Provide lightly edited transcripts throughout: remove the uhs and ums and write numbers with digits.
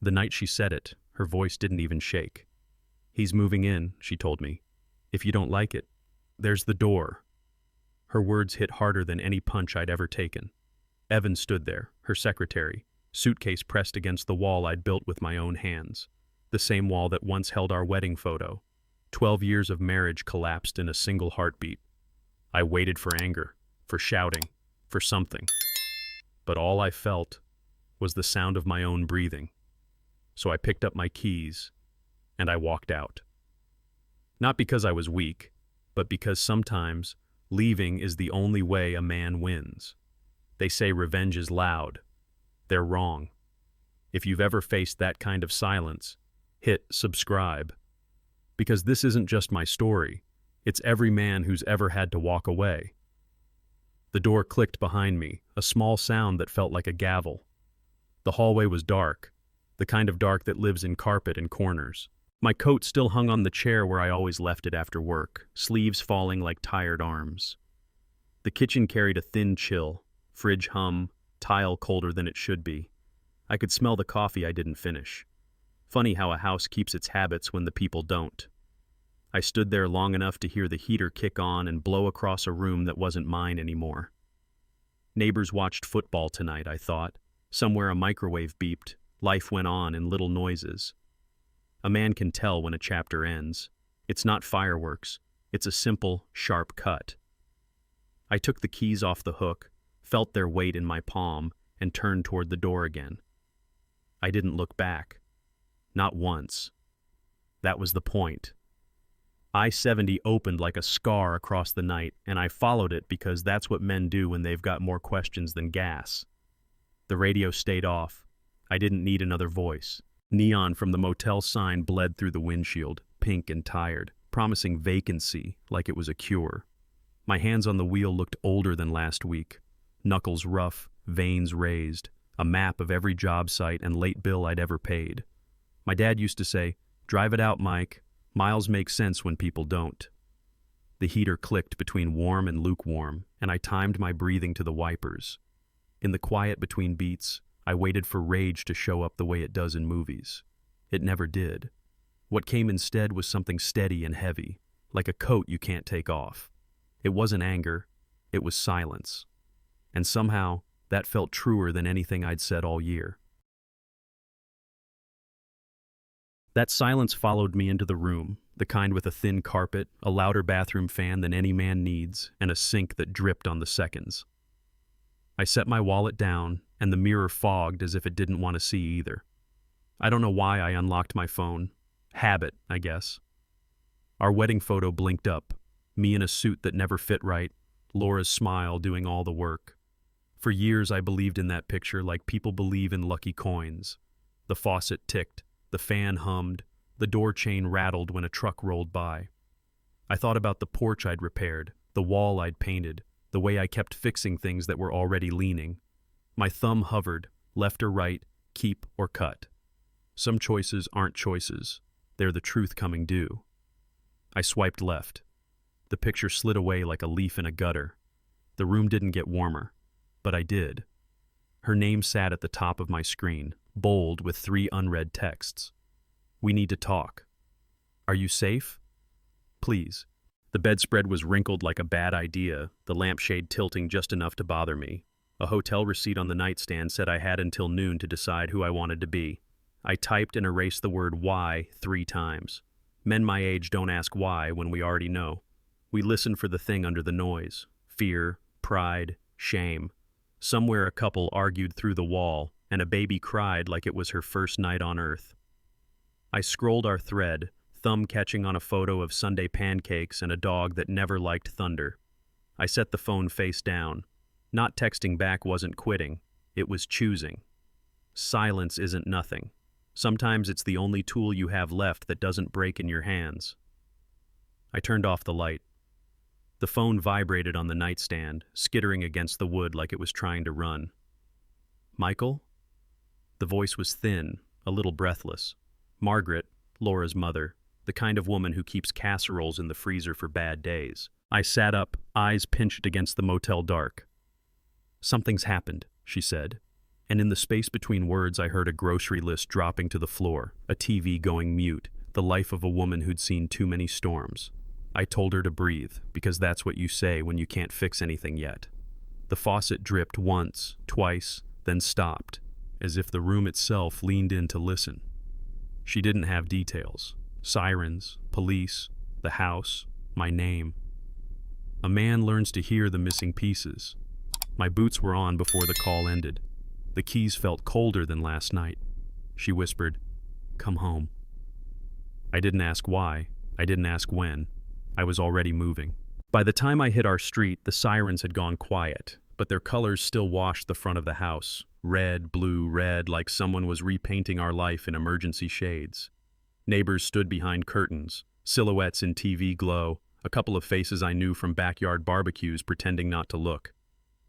The night she said it, her voice didn't even shake. "He's moving in," she told me. "If you don't like it, there's the door." Her words hit harder than any punch I'd ever taken. Evan stood there, her secretary, suitcase pressed against the wall I'd built with my own hands. The same wall that once held our wedding photo. 12 years of marriage collapsed in a single heartbeat. I waited for anger, for shouting, for something. But all I felt was the sound of my own breathing. So I picked up my keys, and I walked out. Not because I was weak, but because sometimes leaving is the only way a man wins. They say revenge is loud. They're wrong. If you've ever faced that kind of silence, hit subscribe. Because this isn't just my story, it's every man who's ever had to walk away. The door clicked behind me, a small sound that felt like a gavel. The hallway was dark, the kind of dark that lives in carpet and corners. My coat still hung on the chair where I always left it after work, sleeves falling like tired arms. The kitchen carried a thin chill, fridge hum, tile colder than it should be. I could smell the coffee I didn't finish. Funny how a house keeps its habits when the people don't. I stood there long enough to hear the heater kick on and blow across a room that wasn't mine anymore. Neighbors watched football tonight, I thought. Somewhere a microwave beeped. Life went on in little noises. A man can tell when a chapter ends. It's not fireworks. It's a simple, sharp cut. I took the keys off the hook, felt their weight in my palm, and turned toward the door again. I didn't look back. Not once. That was the point. I-70 opened like a scar across the night, and I followed it because that's what men do when they've got more questions than gas. The radio stayed off. I didn't need another voice. Neon from the motel sign bled through the windshield, pink and tired, promising vacancy like it was a cure. My hands on the wheel looked older than last week. Knuckles rough, veins raised, a map of every job site and late bill I'd ever paid. My dad used to say, "Drive it out, Mike. Miles make sense when people don't." The heater clicked between warm and lukewarm, and I timed my breathing to the wipers. In the quiet between beats, I waited for rage to show up the way it does in movies. It never did. What came instead was something steady and heavy, like a coat you can't take off. It wasn't anger, it was silence. And somehow, that felt truer than anything I'd said all year. That silence followed me into the room, the kind with a thin carpet, a louder bathroom fan than any man needs, and a sink that dripped on the seconds. I set my wallet down, and the mirror fogged as if it didn't want to see either. I don't know why I unlocked my phone. Habit, I guess. Our wedding photo blinked up, me in a suit that never fit right, Laura's smile doing all the work. For years I believed in that picture like people believe in lucky coins. The faucet ticked, the fan hummed, the door chain rattled when a truck rolled by. I thought about the porch I'd repaired, the wall I'd painted, the way I kept fixing things that were already leaning. My thumb hovered, left or right, keep or cut. Some choices aren't choices. They're the truth coming due. I swiped left. The picture slid away like a leaf in a gutter. The room didn't get warmer, but I did. Her name sat at the top of my screen, bold with 3 unread texts. "We need to talk. Are you safe? Please." The bedspread was wrinkled like a bad idea, the lampshade tilting just enough to bother me. A hotel receipt on the nightstand said I had until noon to decide who I wanted to be. I typed and erased the word why 3 times. Men my age don't ask why when we already know. We listen for the thing under the noise. Fear, pride, shame. Somewhere a couple argued through the wall, and a baby cried like it was her first night on earth. I scrolled our thread, thumb catching on a photo of Sunday pancakes and a dog that never liked thunder. I set the phone face down. Not texting back wasn't quitting. It was choosing. Silence isn't nothing. Sometimes it's the only tool you have left that doesn't break in your hands. I turned off the light. The phone vibrated on the nightstand, skittering against the wood like it was trying to run. "Michael?" The voice was thin, a little breathless. Margaret, Laura's mother, the kind of woman who keeps casseroles in the freezer for bad days. I sat up, eyes pinched against the motel dark. "Something's happened," she said. And in the space between words, I heard a grocery list dropping to the floor, a TV going mute, the life of a woman who'd seen too many storms. I told her to breathe, because that's what you say when you can't fix anything yet. The faucet dripped once, twice, then stopped, as if the room itself leaned in to listen. She didn't have details. Sirens, police, the house, my name. A man learns to hear the missing pieces. My boots were on before the call ended. The keys felt colder than last night. She whispered, "Come home." I didn't ask why. I didn't ask when. I was already moving. By the time I hit our street, the sirens had gone quiet, but their colors still washed the front of the house. Red, blue, red, like someone was repainting our life in emergency shades. Neighbors stood behind curtains, silhouettes in TV glow, a couple of faces I knew from backyard barbecues pretending not to look.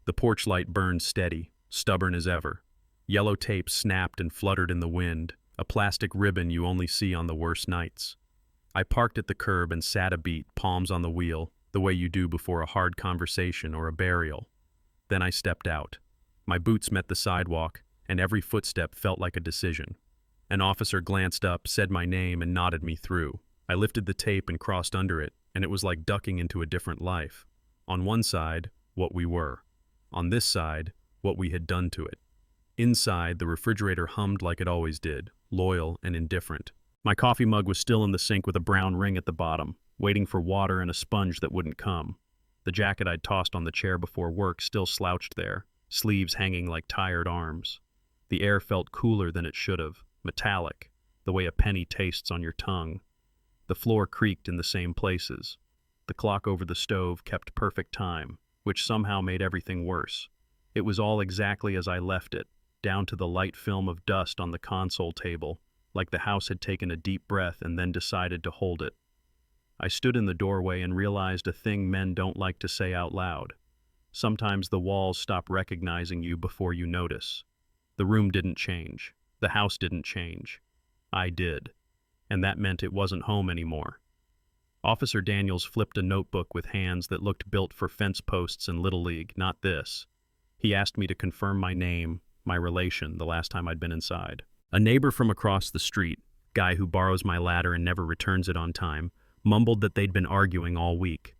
The porch light burned steady, stubborn as ever. Yellow tape snapped and fluttered in the wind, a plastic ribbon you only see on the worst nights. I parked at the curb and sat a beat, palms on the wheel, the way you do before a hard conversation or a burial. Then I stepped out. My boots met the sidewalk, and every footstep felt like a decision. An officer glanced up, said my name, and nodded me through. I lifted the tape and crossed under it, and it was like ducking into a different life. On one side, what we were. On this side, what we had done to it. Inside, the refrigerator hummed like it always did, loyal and indifferent. My coffee mug was still in the sink with a brown ring at the bottom, waiting for water and a sponge that wouldn't come. The jacket I'd tossed on the chair before work still slouched there, sleeves hanging like tired arms. The air felt cooler than it should have, metallic, the way a penny tastes on your tongue. The floor creaked in the same places. The clock over the stove kept perfect time, which somehow made everything worse. It was all exactly as I left it, down to the light film of dust on the console table, like the house had taken a deep breath and then decided to hold it. I stood in the doorway and realized a thing men don't like to say out loud. Sometimes the walls stop recognizing you before you notice. The room didn't change. The house didn't change. I did. And that meant it wasn't home anymore. Officer Daniels flipped a notebook with hands that looked built for fence posts and Little League, not this. He asked me to confirm my name, my relation, the last time I'd been inside. A neighbor from across the street, guy who borrows my ladder and never returns it on time, mumbled that they'd been arguing all week.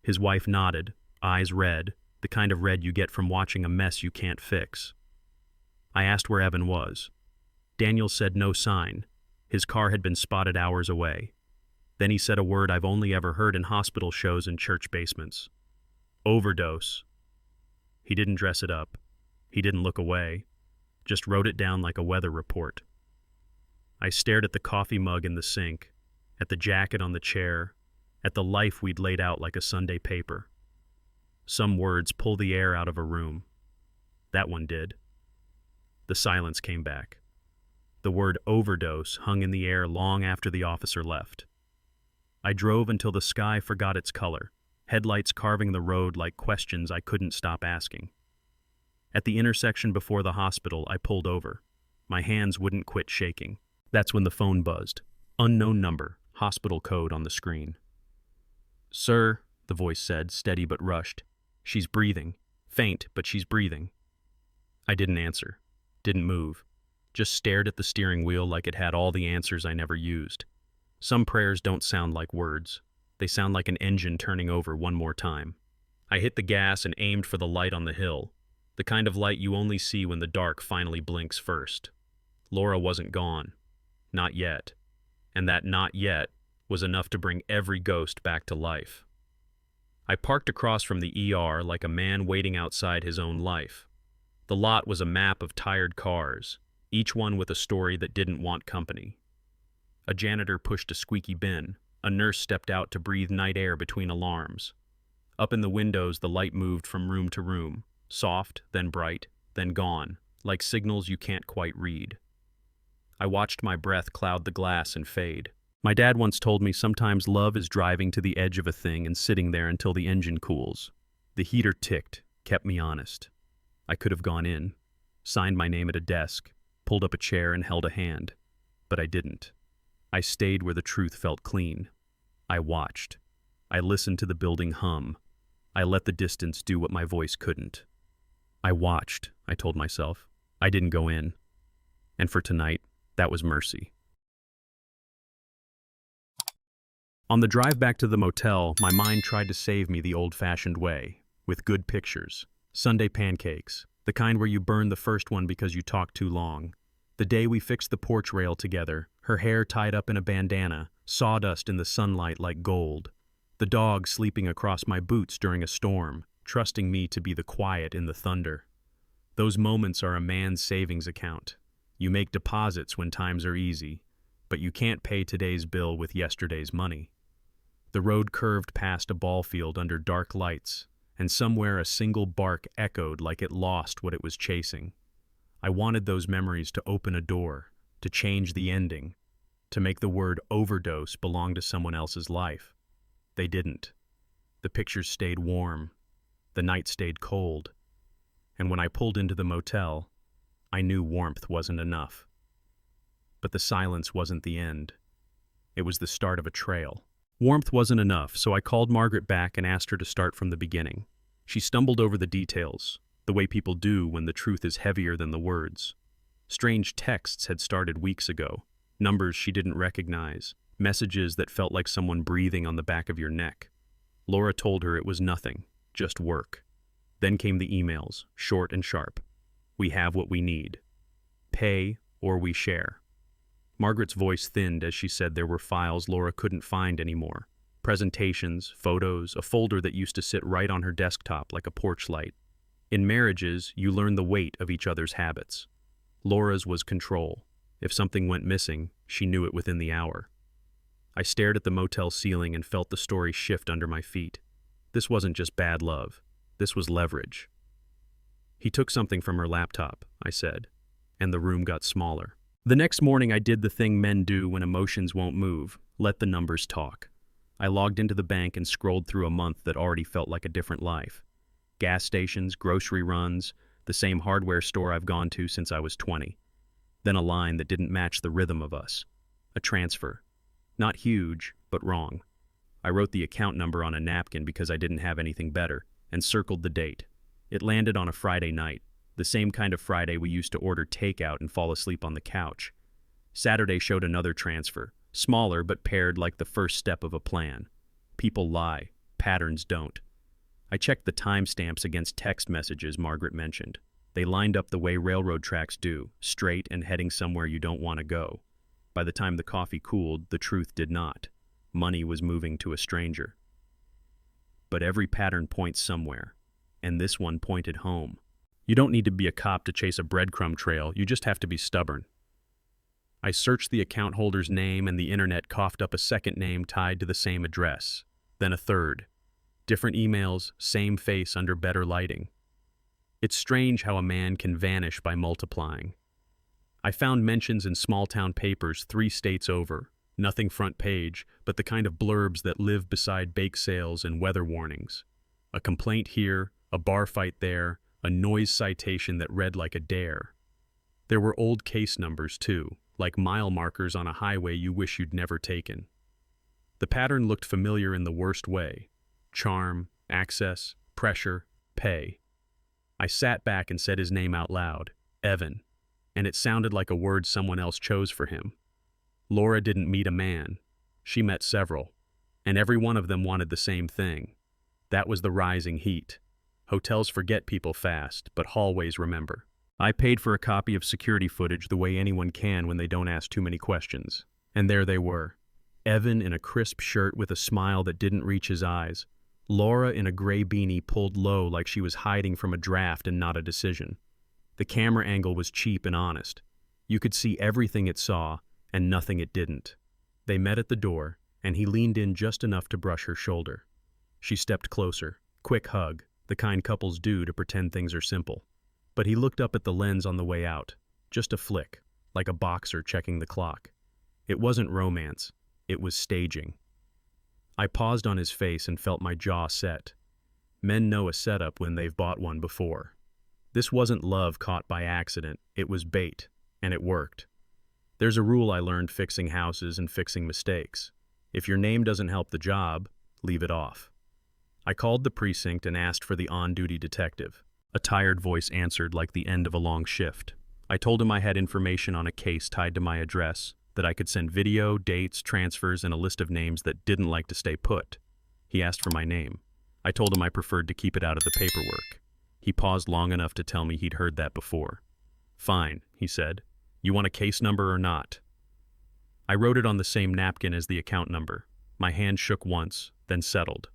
His wife nodded, eyes red, the kind of red you get from watching a mess you can't fix. I asked where Evan was. Daniel said no sign. His car had been spotted hours away. Then he said a word I've only ever heard in hospital shows and church basements. Overdose. He didn't dress it up. He didn't look away. Just wrote it down like a weather report. I stared at the coffee mug in the sink, at the jacket on the chair, at the life we'd laid out like a Sunday paper. Some words pull the air out of a room. That one did. The silence came back. The word overdose hung in the air long after the officer left. I drove until the sky forgot its color, headlights carving the road like questions I couldn't stop asking. At the intersection before the hospital, I pulled over. My hands wouldn't quit shaking. That's when the phone buzzed. Unknown number, hospital code on the screen. "Sir," the voice said, steady but rushed. "She's breathing. Faint, but she's breathing." I didn't answer. Didn't move. Just stared at the steering wheel like it had all the answers I never used. Some prayers don't sound like words. They sound like an engine turning over one more time. I hit the gas and aimed for the light on the hill, the kind of light you only see when the dark finally blinks first. Laura wasn't gone. Not yet. And that "not yet" was enough to bring every ghost back to life. I parked across from the ER like a man waiting outside his own life. The lot was a map of tired cars, each one with a story that didn't want company. A janitor pushed a squeaky bin. A nurse stepped out to breathe night air between alarms. Up in the windows, the light moved from room to room, soft, then bright, then gone, like signals you can't quite read. I watched my breath cloud the glass and fade. My dad once told me sometimes love is driving to the edge of a thing and sitting there until the engine cools. The heater ticked, kept me honest. I could have gone in, signed my name at a desk, pulled up a chair and held a hand. But I didn't. I stayed where the truth felt clean. I watched. I listened to the building hum. I let the distance do what my voice couldn't. I watched, I told myself. I didn't go in. And for tonight, that was mercy. On the drive back to the motel, my mind tried to save me the old-fashioned way, with good pictures. Sunday pancakes, the kind where you burn the first one because you talked too long. The day we fixed the porch rail together, her hair tied up in a bandana, sawdust in the sunlight like gold. The dog sleeping across my boots during a storm, trusting me to be the quiet in the thunder. Those moments are a man's savings account. You make deposits when times are easy, but you can't pay today's bill with yesterday's money. The road curved past a ball field under dark lights, and somewhere a single bark echoed like it lost what it was chasing. I wanted those memories to open a door, to change the ending, to make the word overdose belong to someone else's life. They didn't. The pictures stayed warm. The night stayed cold. And when I pulled into the motel, I knew warmth wasn't enough. But the silence wasn't the end. It was the start of a trail. Warmth wasn't enough, so I called Margaret back and asked her to start from the beginning. She stumbled over the details, the way people do when the truth is heavier than the words. Strange texts had started weeks ago, numbers she didn't recognize, messages that felt like someone breathing on the back of your neck. Laura told her it was nothing, just work. Then came the emails, short and sharp. We have what we need. Pay or we share. Margaret's voice thinned as she said there were files Laura couldn't find anymore. Presentations, photos, a folder that used to sit right on her desktop like a porch light. In marriages, you learn the weight of each other's habits. Laura's was control. If something went missing, she knew it within the hour. I stared at the motel ceiling and felt the story shift under my feet. This wasn't just bad love. This was leverage. He took something from her laptop, I said, and the room got smaller. The next morning I did the thing men do when emotions won't move, let the numbers talk. I logged into the bank and scrolled through a month that already felt like a different life. Gas stations, grocery runs, the same hardware store I've gone to since I was 20. Then a line that didn't match the rhythm of us. A transfer. Not huge, but wrong. I wrote the account number on a napkin because I didn't have anything better, and circled the date. It landed on a Friday night, the same kind of Friday we used to order takeout and fall asleep on the couch. Saturday showed another transfer, smaller but paired like the first step of a plan. People lie, patterns don't. I checked the timestamps against text messages Margaret mentioned. They lined up the way railroad tracks do, straight and heading somewhere you don't want to go. By the time the coffee cooled, the truth did not. Money was moving to a stranger. But every pattern points somewhere, and this one pointed home. You don't need to be a cop to chase a breadcrumb trail, you just have to be stubborn. I searched the account holder's name and the internet coughed up a second name tied to the same address, then a third. Different emails, same face under better lighting. It's strange how a man can vanish by multiplying. I found mentions in small-town papers 3 states over, nothing front page, but the kind of blurbs that live beside bake sales and weather warnings. A complaint here, a bar fight there, a noise citation that read like a dare. There were old case numbers, too, like mile markers on a highway you wish you'd never taken. The pattern looked familiar in the worst way. Charm, access, pressure, pay. I sat back and said his name out loud, Evan, and it sounded like a word someone else chose for him. Laura didn't meet a man. She met several, and every one of them wanted the same thing. That was the rising heat. Hotels forget people fast, but hallways remember. I paid for a copy of security footage the way anyone can when they don't ask too many questions. And there they were. Evan in a crisp shirt with a smile that didn't reach his eyes. Laura in a gray beanie pulled low like she was hiding from a draft and not a decision. The camera angle was cheap and honest. You could see everything it saw and nothing it didn't. They met at the door, and he leaned in just enough to brush her shoulder. She stepped closer. Quick hug, the kind couples do to pretend things are simple. But he looked up at the lens on the way out. Just a flick, like a boxer checking the clock. It wasn't romance. It was staging. I paused on his face and felt my jaw set. Men know a setup when they've bought one before. This wasn't love caught by accident. It was bait, and it worked. There's a rule I learned fixing houses and fixing mistakes. If your name doesn't help the job, leave it off. I called the precinct and asked for the on-duty detective. A tired voice answered like the end of a long shift. I told him I had information on a case tied to my address, that I could send video, dates, transfers, and a list of names that didn't like to stay put. He asked for my name. I told him I preferred to keep it out of the paperwork. He paused long enough to tell me he'd heard that before. "Fine," he said. "You want a case number or not?" I wrote it on the same napkin as the account number. My hand shook once, then settled.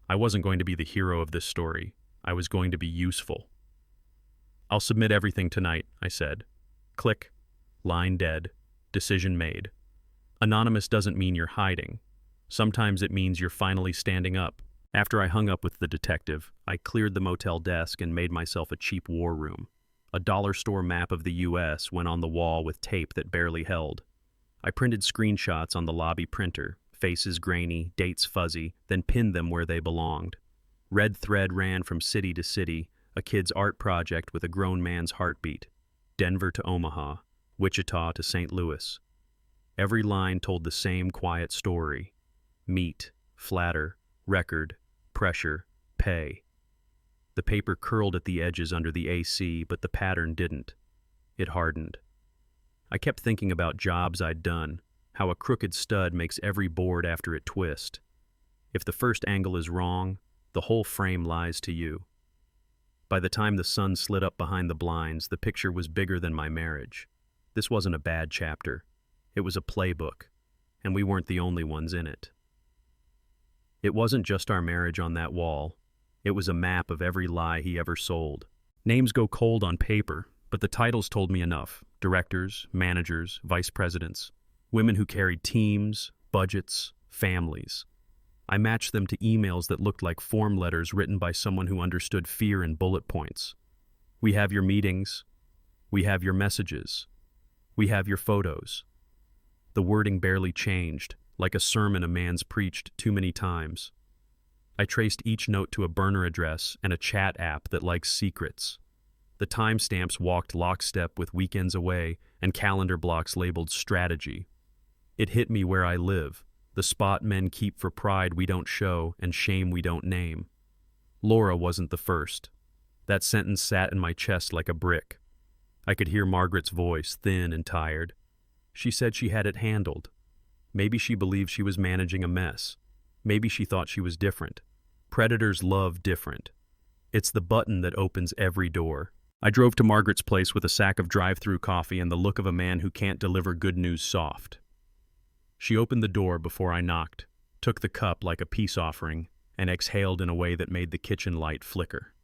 I wasn't going to be the hero of this story. I was going to be useful. "I'll submit everything tonight," I said. Click. Line dead. Decision made. Anonymous doesn't mean you're hiding. Sometimes it means you're finally standing up. After I hung up with the detective, I cleared the motel desk and made myself a cheap war room. A dollar store map of the U.S. went on the wall with tape that barely held. I printed screenshots on the lobby printer, faces grainy, dates fuzzy, then pinned them where they belonged. Red thread ran from city to city, a kid's art project with a grown man's heartbeat. Denver to Omaha, Wichita to St. Louis. Every line told the same quiet story. Meet, flatter, record, pressure, pay. The paper curled at the edges under the AC, but the pattern didn't. It hardened. I kept thinking about jobs I'd done, how a crooked stud makes every board after it twist. If the first angle is wrong, the whole frame lies to you. By the time the sun slid up behind the blinds, the picture was bigger than my marriage. This wasn't a bad chapter. It was a playbook, and we weren't the only ones in it. It wasn't just our marriage on that wall. It was a map of every lie he ever sold. Names go cold on paper, but the titles told me enough. Directors, managers, vice presidents, women who carried teams, budgets, families. I matched them to emails that looked like form letters written by someone who understood fear in bullet points. "We have your meetings. We have your messages. We have your photos." The wording barely changed, like a sermon a man's preached too many times. I traced each note to a burner address and a chat app that likes secrets. The timestamps walked lockstep with weekends away and calendar blocks labeled strategy. It hit me where I live, the spot men keep for pride we don't show and shame we don't name. Laura wasn't the first. That sentence sat in my chest like a brick. I could hear Margaret's voice, thin and tired. She said she had it handled. Maybe she believed she was managing a mess. Maybe she thought she was different. Predators love different. It's the button that opens every door. I drove to Margaret's place with a sack of drive-through coffee and the look of a man who can't deliver good news soft. She opened the door before I knocked, took the cup like a peace offering, and exhaled in a way that made the kitchen light flicker.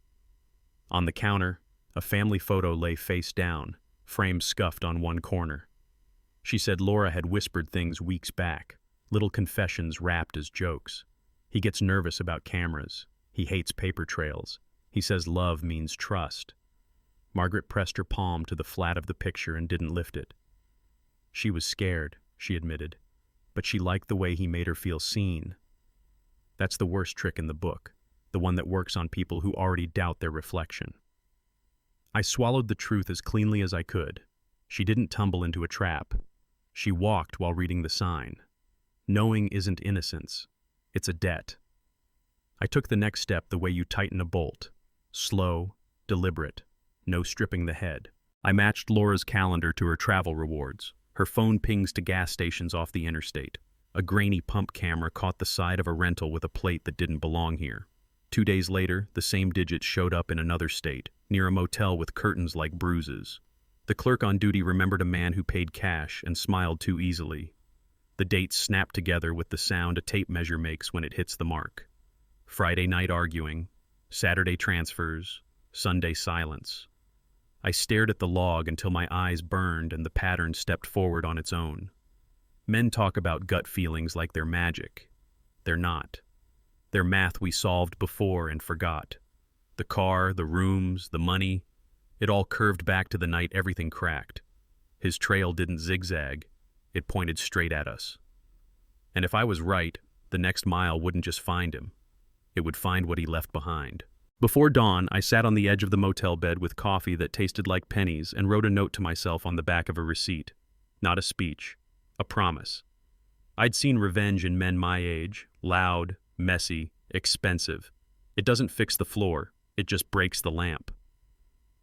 On the counter, a family photo lay face down, frame scuffed on one corner. She said Laura had whispered things weeks back, little confessions wrapped as jokes. He gets nervous about cameras. He hates paper trails. He says love means trust. Margaret pressed her palm to the flat of the picture and didn't lift it. She was scared, she admitted, but she liked the way he made her feel seen. That's the worst trick in the book, the one that works on people who already doubt their reflection. I swallowed the truth as cleanly as I could. She didn't tumble into a trap. She walked while reading the sign. Knowing isn't innocence. It's a debt. I took the next step the way you tighten a bolt. Slow, deliberate, no stripping the head. I matched Laura's calendar to her travel rewards. Her phone pings to gas stations off the interstate. A grainy pump camera caught the side of a rental with a plate that didn't belong here. 2 days later, the same digits showed up in another state, near a motel with curtains like bruises. The clerk on duty remembered a man who paid cash and smiled too easily. The dates snapped together with the sound a tape measure makes when it hits the mark. Friday night arguing, Saturday transfers, Sunday silence. I stared at the log until my eyes burned and the pattern stepped forward on its own. Men talk about gut feelings like they're magic. They're not. They're math we solved before and forgot. The car, the rooms, the money, it all curved back to the night everything cracked. His trail didn't zigzag. It pointed straight at us. And if I was right, the next mile wouldn't just find him. It would find what he left behind. Before dawn, I sat on the edge of the motel bed with coffee that tasted like pennies and wrote a note to myself on the back of a receipt. Not a speech. A promise. I'd seen revenge in men my age. Loud, messy, expensive. It doesn't fix the floor. It just breaks the lamp.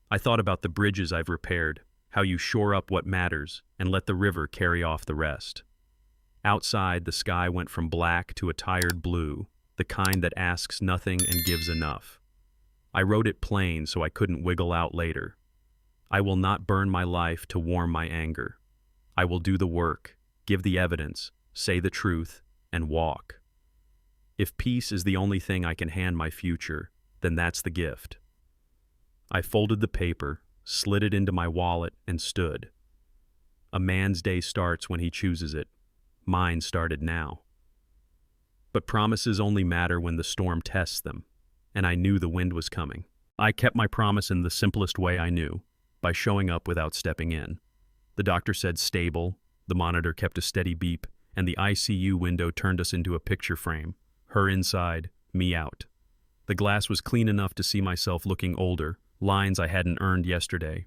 I thought about the bridges I've repaired, how you shore up what matters and let the river carry off the rest. Outside, the sky went from black to a tired blue, the kind that asks nothing and gives enough. I wrote it plain so I couldn't wiggle out later. I will not burn my life to warm my anger. I will do the work, give the evidence, say the truth, and walk. If peace is the only thing I can hand my future, then that's the gift. I folded the paper, slid it into my wallet, and stood. A man's day starts when he chooses it. Mine started now. But promises only matter when the storm tests them, and I knew the wind was coming. I kept my promise in the simplest way I knew, by showing up without stepping in. The doctor said stable, the monitor kept a steady beep, and the ICU window turned us into a picture frame. Her inside, me out. The glass was clean enough to see myself looking older, lines I hadn't earned yesterday.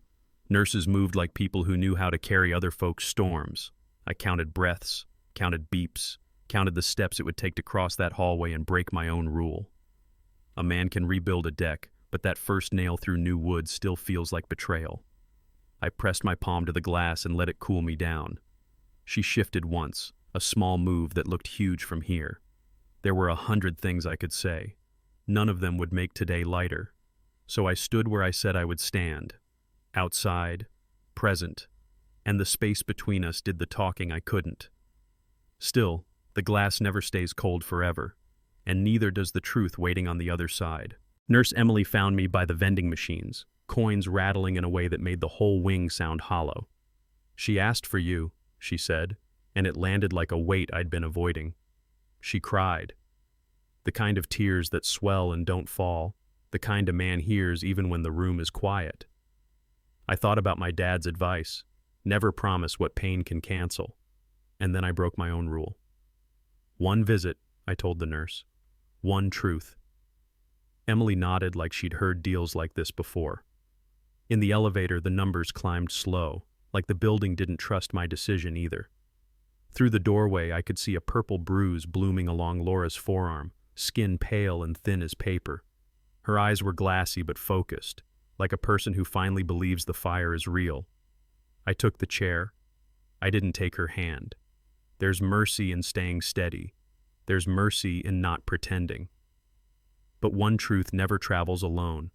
Nurses moved like people who knew how to carry other folks' storms. I counted breaths, counted beeps, counted the steps it would take to cross that hallway and break my own rule. A man can rebuild a deck, but that first nail through new wood still feels like betrayal. I pressed my palm to the glass and let it cool me down. She shifted once, a small move that looked huge from here. There were 100 things I could say. None of them would make today lighter. So I stood where I said I would stand. Outside, present, and the space between us did the talking I couldn't. Still, the glass never stays cold forever, and neither does the truth waiting on the other side. Nurse Emily found me by the vending machines, coins rattling in a way that made the whole wing sound hollow. "She asked for you," she said, and it landed like a weight I'd been avoiding. She cried. The kind of tears that swell and don't fall, the kind a man hears even when the room is quiet. I thought about my dad's advice, never promise what pain can cancel, and then I broke my own rule. "One visit," I told the nurse. "One truth." Emily nodded like she'd heard deals like this before. In the elevator, the numbers climbed slow, like the building didn't trust my decision either. Through the doorway, I could see a purple bruise blooming along Laura's forearm, skin pale and thin as paper. Her eyes were glassy but focused, like a person who finally believes the fire is real. I took the chair. I didn't take her hand. There's mercy in staying steady. There's mercy in not pretending. But one truth never travels alone,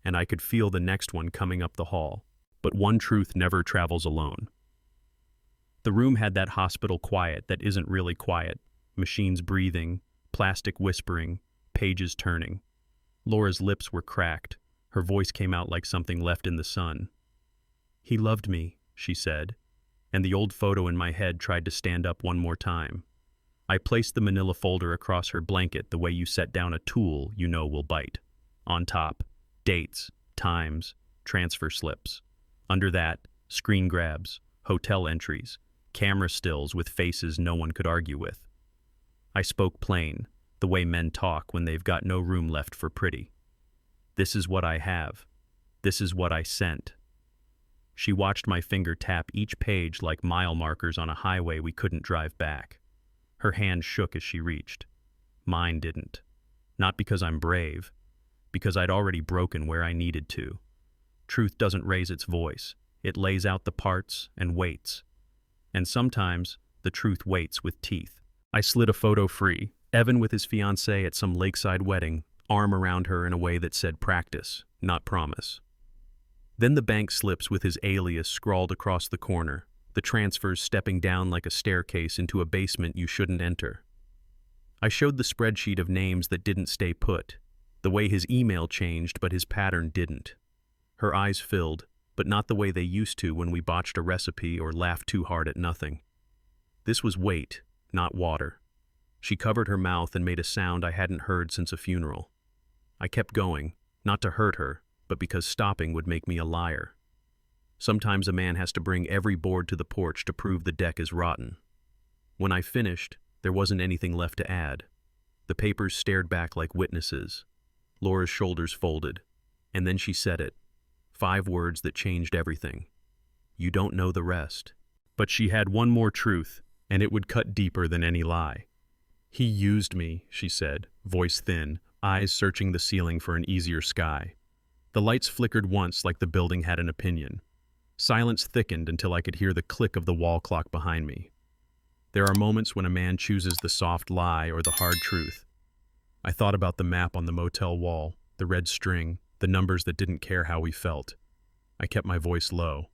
and I could feel the next one coming up the hall. But one truth never travels alone. The room had that hospital quiet that isn't really quiet. Machines breathing, plastic whispering, pages turning. Laura's lips were cracked. Her voice came out like something left in the sun. "He loved me," she said, and the old photo in my head tried to stand up one more time. I placed the manila folder across her blanket the way you set down a tool you know will bite. On top, dates, times, transfer slips. Under that, screen grabs, hotel entries, camera stills with faces no one could argue with. I spoke plain, the way men talk when they've got no room left for pretty. "This is what I have. This is what I sent." She watched my finger tap each page like mile markers on a highway we couldn't drive back. Her hand shook as she reached. Mine didn't. Not because I'm brave, because I'd already broken where I needed to. Truth doesn't raise its voice. It lays out the parts and waits. And sometimes, the truth waits with teeth. I slid a photo free, Evan with his fiancée at some lakeside wedding, arm around her in a way that said practice, not promise. Then the bank slips with his alias scrawled across the corner, the transfers stepping down like a staircase into a basement you shouldn't enter. I showed the spreadsheet of names that didn't stay put, the way his email changed but his pattern didn't. Her eyes filled, but not the way they used to when we botched a recipe or laughed too hard at nothing. This was weight, not water. She covered her mouth and made a sound I hadn't heard since a funeral. I kept going, not to hurt her, but because stopping would make me a liar. Sometimes a man has to bring every board to the porch to prove the deck is rotten. When I finished, there wasn't anything left to add. The papers stared back like witnesses. Laura's shoulders folded, and then she said it. 5 words that changed everything. "You don't know the rest." But she had one more truth, and it would cut deeper than any lie. "He used me," she said, voice thin, eyes searching the ceiling for an easier sky. The lights flickered once like the building had an opinion. Silence thickened until I could hear the click of the wall clock behind me. There are moments when a man chooses the soft lie or the hard truth. I thought about the map on the motel wall, the red string, the numbers that didn't care how we felt. I kept my voice low.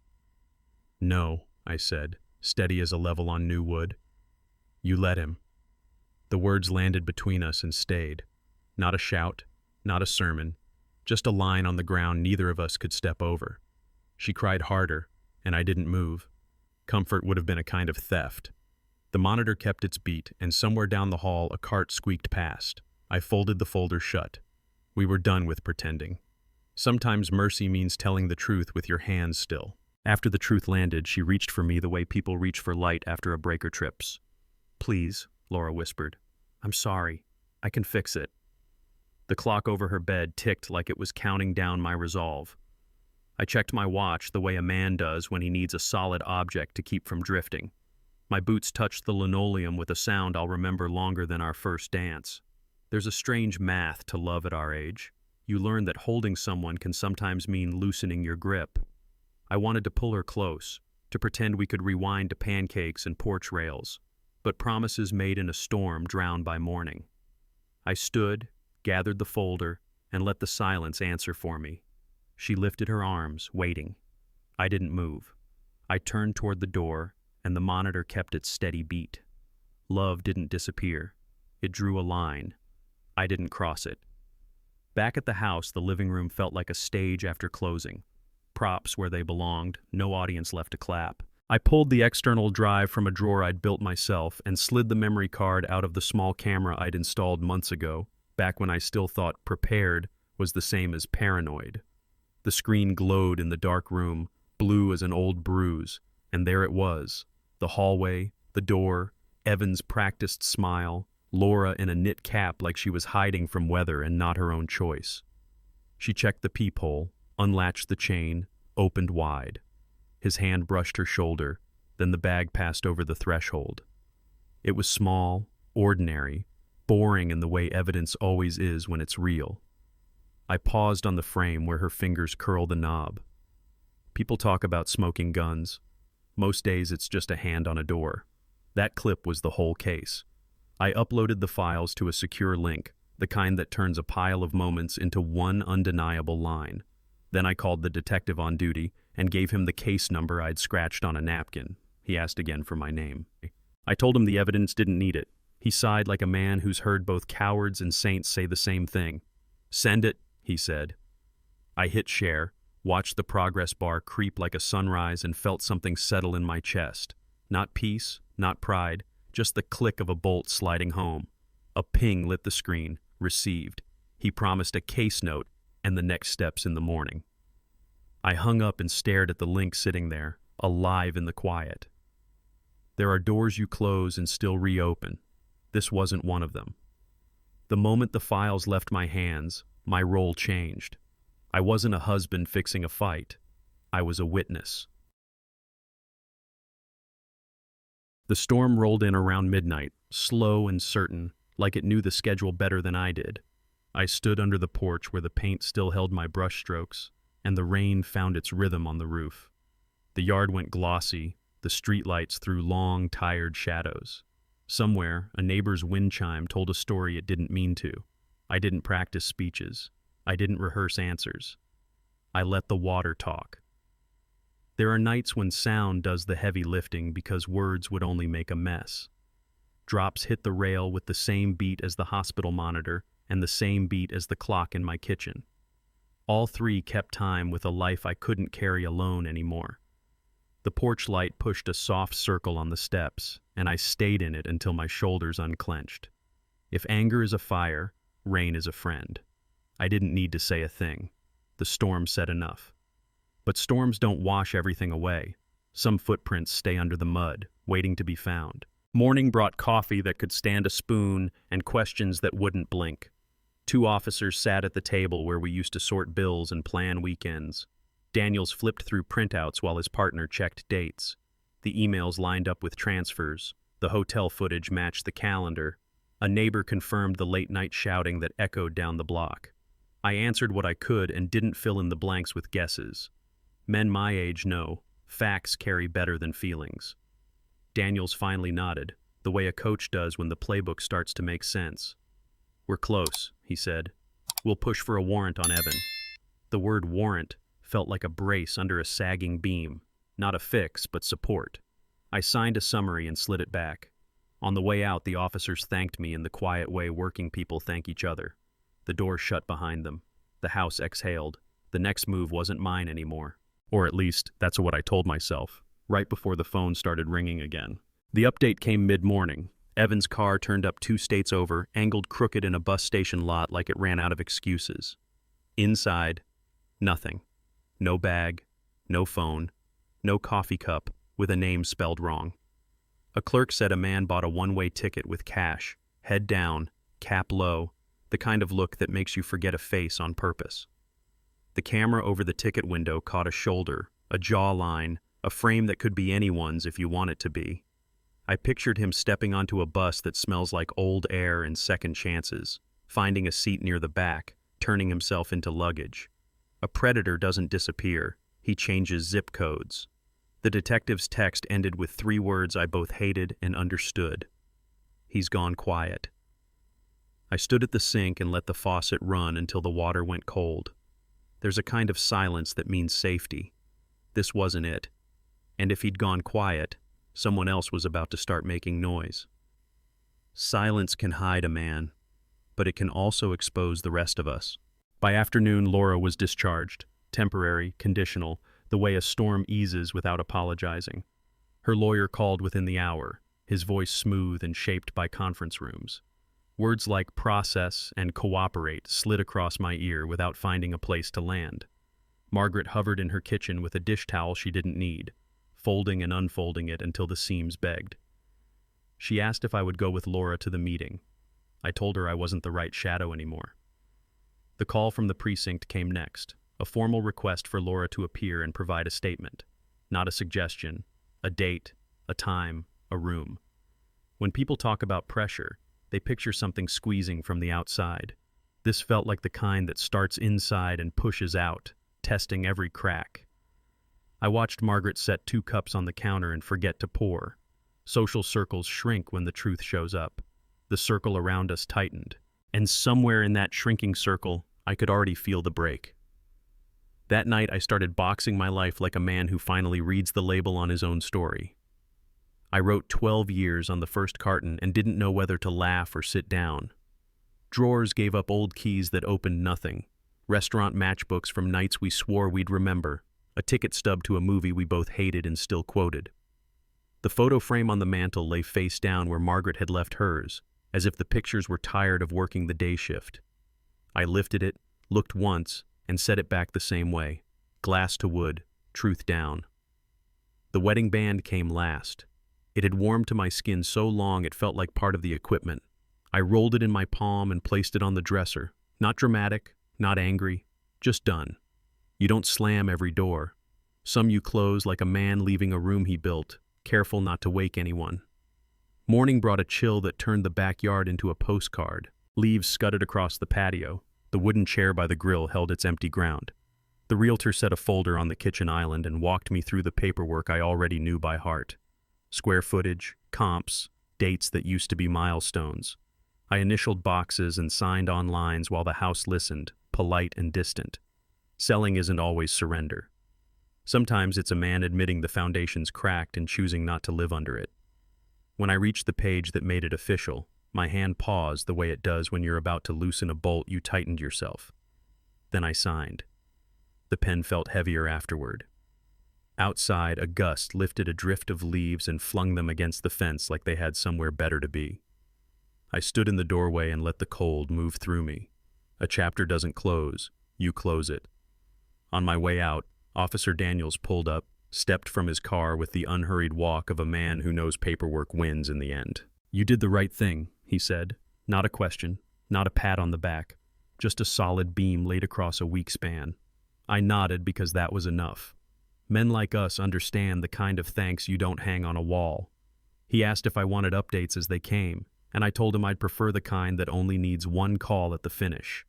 "No," I said, steady as a level on new wood. "You let him." The words landed between us and stayed. Not a shout, not a sermon, just a line on the ground neither of us could step over. She cried harder, and I didn't move. Comfort would have been a kind of theft. The monitor kept its beat, and somewhere down the hall a cart squeaked past. I folded the folder shut. We were done with pretending. Sometimes mercy means telling the truth with your hands still. After the truth landed, she reached for me the way people reach for light after a breaker trips. "Please," Laura whispered. "I'm sorry. I can fix it." The clock over her bed ticked like it was counting down my resolve. I checked my watch the way a man does when he needs a solid object to keep from drifting. My boots touched the linoleum with a sound I'll remember longer than our first dance. There's a strange math to love at our age. You learn that holding someone can sometimes mean loosening your grip. I wanted to pull her close, to pretend we could rewind to pancakes and porch rails, but promises made in a storm drowned by morning. I stood, gathered the folder, and let the silence answer for me. She lifted her arms, waiting. I didn't move. I turned toward the door, and the monitor kept its steady beat. Love didn't disappear. It drew a line. I didn't cross it. Back at the house, the living room felt like a stage after closing. Props where they belonged, no audience left to clap. I pulled the external drive from a drawer I'd built myself and slid the memory card out of the small camera I'd installed months ago, back when I still thought prepared was the same as paranoid. The screen glowed in the dark room, blue as an old bruise, and there it was. The hallway, the door, Evan's practiced smile, Laura in a knit cap like she was hiding from weather and not her own choice. She checked the peephole, unlatched the chain, opened wide. His hand brushed her shoulder, then the bag passed over the threshold. It was small, ordinary, boring in the way evidence always is when it's real. I paused on the frame where her fingers curl the knob. People talk about smoking guns. Most days it's just a hand on a door. That clip was the whole case. I uploaded the files to a secure link, the kind that turns a pile of moments into one undeniable line. Then I called the detective on duty and gave him the case number I'd scratched on a napkin. He asked again for my name. I told him the evidence didn't need it. He sighed like a man who's heard both cowards and saints say the same thing. "Send it," he said. I hit share, watched the progress bar creep like a sunrise, and felt something settle in my chest. Not peace, not pride, just the click of a bolt sliding home. A ping lit the screen. Received. He promised a case note and the next steps in the morning. I hung up and stared at the link sitting there, alive in the quiet. There are doors you close and still reopen. This wasn't one of them. The moment the files left my hands, my role changed. I wasn't a husband fixing a fight. I was a witness. The storm rolled in around midnight, slow and certain, like it knew the schedule better than I did. I stood under the porch where the paint still held my brush strokes, and the rain found its rhythm on the roof. The yard went glossy, the streetlights threw long, tired shadows. Somewhere, a neighbor's wind chime told a story it didn't mean to. I didn't practice speeches. I didn't rehearse answers. I let the water talk. There are nights when sound does the heavy lifting because words would only make a mess. Drops hit the rail with the same beat as the hospital monitor and the same beat as the clock in my kitchen. All three kept time with a life I couldn't carry alone anymore. The porch light pushed a soft circle on the steps, and I stayed in it until my shoulders unclenched. If anger is a fire, rain is a friend. I didn't need to say a thing. The storm said enough. But storms don't wash everything away. Some footprints stay under the mud, waiting to be found. Morning brought coffee that could stand a spoon and questions that wouldn't blink. 2 officers sat at the table where we used to sort bills and plan weekends. Daniels flipped through printouts while his partner checked dates. The emails lined up with transfers. The hotel footage matched the calendar. A neighbor confirmed the late-night shouting that echoed down the block. I answered what I could and didn't fill in the blanks with guesses. Men my age know. Facts carry better than feelings. Daniels finally nodded, the way a coach does when the playbook starts to make sense. "We're close," he said. "We'll push for a warrant on Evan." The word warrant felt like a brace under a sagging beam, not a fix, but support. I signed a summary and slid it back. On the way out, the officers thanked me in the quiet way working people thank each other. The door shut behind them. The house exhaled. The next move wasn't mine anymore. Or at least, that's what I told myself, right before the phone started ringing again. The update came mid-morning. Evan's car turned up 2 states over, angled crooked in a bus station lot like it ran out of excuses. Inside, nothing. No bag, no phone, no coffee cup with a name spelled wrong. A clerk said a man bought a one-way ticket with cash, head down, cap low, the kind of look that makes you forget a face on purpose. The camera over the ticket window caught a shoulder, a jawline, a frame that could be anyone's if you want it to be. I pictured him stepping onto a bus that smells like old air and second chances, finding a seat near the back, turning himself into luggage. A predator doesn't disappear, he changes zip codes. The detective's text ended with 3 words I both hated and understood. "He's gone quiet." I stood at the sink and let the faucet run until the water went cold. There's a kind of silence that means safety. This wasn't it. And if he'd gone quiet, someone else was about to start making noise. Silence can hide a man, but it can also expose the rest of us. By afternoon, Laura was discharged, temporary, conditional, the way a storm eases without apologizing. Her lawyer called within the hour, his voice smooth and shaped by conference rooms. Words like process and cooperate slid across my ear without finding a place to land. Margaret hovered in her kitchen with a dish towel she didn't need, folding and unfolding it until the seams begged. She asked if I would go with Laura to the meeting. I told her I wasn't the right shadow anymore. The call from the precinct came next, a formal request for Laura to appear and provide a statement, not a suggestion, a date, a time, a room. When people talk about pressure, they picture something squeezing from the outside. This felt like the kind that starts inside and pushes out, testing every crack. I watched Margaret set 2 cups on the counter and forget to pour. Social circles shrink when the truth shows up. The circle around us tightened, and somewhere in that shrinking circle, I could already feel the break. That night, I started boxing my life like a man who finally reads the label on his own story. I wrote 12 years on the first carton and didn't know whether to laugh or sit down. Drawers gave up old keys that opened nothing, restaurant matchbooks from nights we swore we'd remember, a ticket stub to a movie we both hated and still quoted. The photo frame on the mantel lay face down where Margaret had left hers, as if the pictures were tired of working the day shift. I lifted it, looked once, and set it back the same way, glass to wood, truth down. The wedding band came last. It had warmed to my skin so long it felt like part of the equipment. I rolled it in my palm and placed it on the dresser. Not dramatic, not angry, just done. You don't slam every door. Some you close like a man leaving a room he built, careful not to wake anyone. Morning brought a chill that turned the backyard into a postcard. Leaves scudded across the patio. The wooden chair by the grill held its empty ground. The realtor set a folder on the kitchen island and walked me through the paperwork I already knew by heart. Square footage, comps, dates that used to be milestones. I initialed boxes and signed on lines while the house listened, polite and distant. Selling isn't always surrender. Sometimes it's a man admitting the foundation's cracked and choosing not to live under it. When I reached the page that made it official, my hand paused the way it does when you're about to loosen a bolt you tightened yourself. Then I signed. The pen felt heavier afterward. Outside, a gust lifted a drift of leaves and flung them against the fence like they had somewhere better to be. I stood in the doorway and let the cold move through me. A chapter doesn't close, you close it. On my way out, Officer Daniels pulled up, stepped from his car with the unhurried walk of a man who knows paperwork wins in the end. "You did the right thing," he said. Not a question, not a pat on the back, just a solid beam laid across a weak span. I nodded because that was enough. Men like us understand the kind of thanks you don't hang on a wall. He asked if I wanted updates as they came, and I told him I'd prefer the kind that only needs one call at the finish.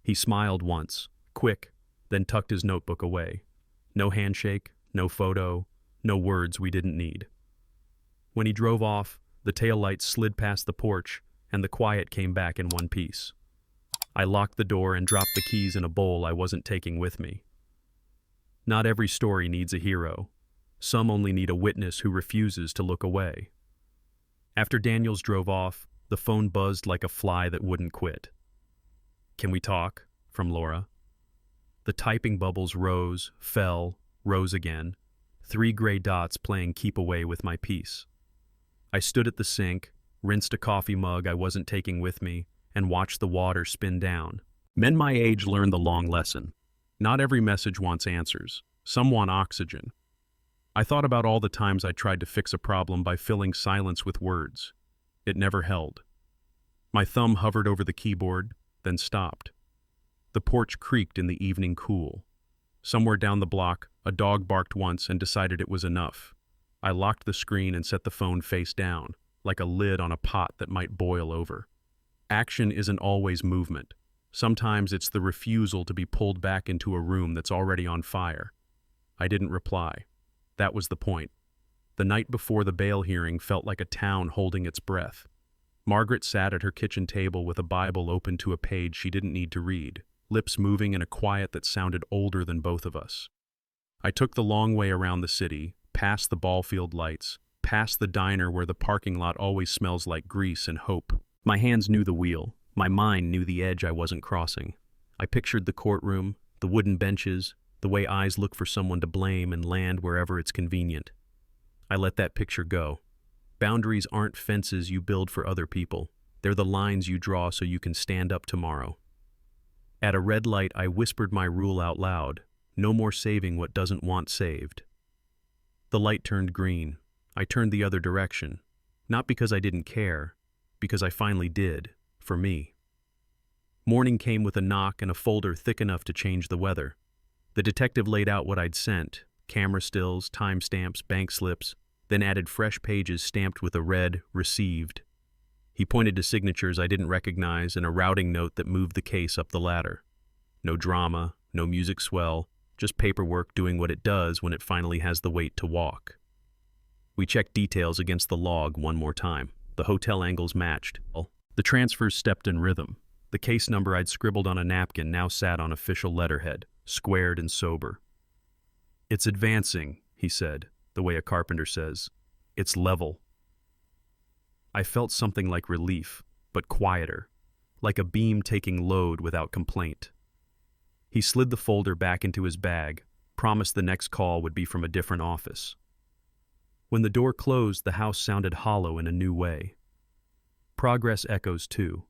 He smiled once, quick, then tucked his notebook away. No handshake, no photo, No words we didn't need. When he drove off, the taillights slid past the porch, and the quiet came back in one piece. I locked the door and dropped the keys in a bowl I wasn't taking with me. Not every story needs a hero. Some only need a witness who refuses to look away. After Daniels drove off, the phone buzzed like a fly that wouldn't quit. "Can we talk?" from Laura. The typing bubbles rose, fell, rose again, 3 gray dots playing keep away with my peace. I stood at the sink, rinsed a coffee mug I wasn't taking with me, and watched the water spin down. Men my age learn the long lesson. Not every message wants answers. Some want oxygen. I thought about all the times I tried to fix a problem by filling silence with words. It never held. My thumb hovered over the keyboard, then stopped. The porch creaked in the evening cool. Somewhere down the block, a dog barked once and decided it was enough. I locked the screen and set the phone face down, like a lid on a pot that might boil over. Action isn't always movement. Sometimes it's the refusal to be pulled back into a room that's already on fire. I didn't reply. That was the point. The night before the bail hearing felt like a town holding its breath. Margaret sat at her kitchen table with a Bible open to a page she didn't need to read, lips moving in a quiet that sounded older than both of us. I took the long way around the city, past the ball field lights, past the diner where the parking lot always smells like grease and hope. My hands knew the wheel. My mind knew the edge I wasn't crossing. I pictured the courtroom, the wooden benches, the way eyes look for someone to blame and land wherever it's convenient. I let that picture go. Boundaries aren't fences you build for other people. They're the lines you draw so you can stand up tomorrow. At a red light, I whispered my rule out loud. No more saving what doesn't want saved. The light turned green. I turned the other direction. Not because I didn't care, because I finally did, for me. Morning came with a knock and a folder thick enough to change the weather. The detective laid out what I'd sent, camera stills, timestamps, bank slips, then added fresh pages stamped with a red, received. He pointed to signatures I didn't recognize and a routing note that moved the case up the ladder. No drama, no music swell, just paperwork doing what it does when it finally has the weight to walk. We checked details against the log one more time. The hotel angles matched. The transfers stepped in rhythm. The case number I'd scribbled on a napkin now sat on official letterhead, squared and sober. "It's advancing," he said, the way a carpenter says. "It's level." I felt something like relief, but quieter, like a beam taking load without complaint. He slid the folder back into his bag, promised the next call would be from a different office. When the door closed, the house sounded hollow in a new way. Progress echoes too.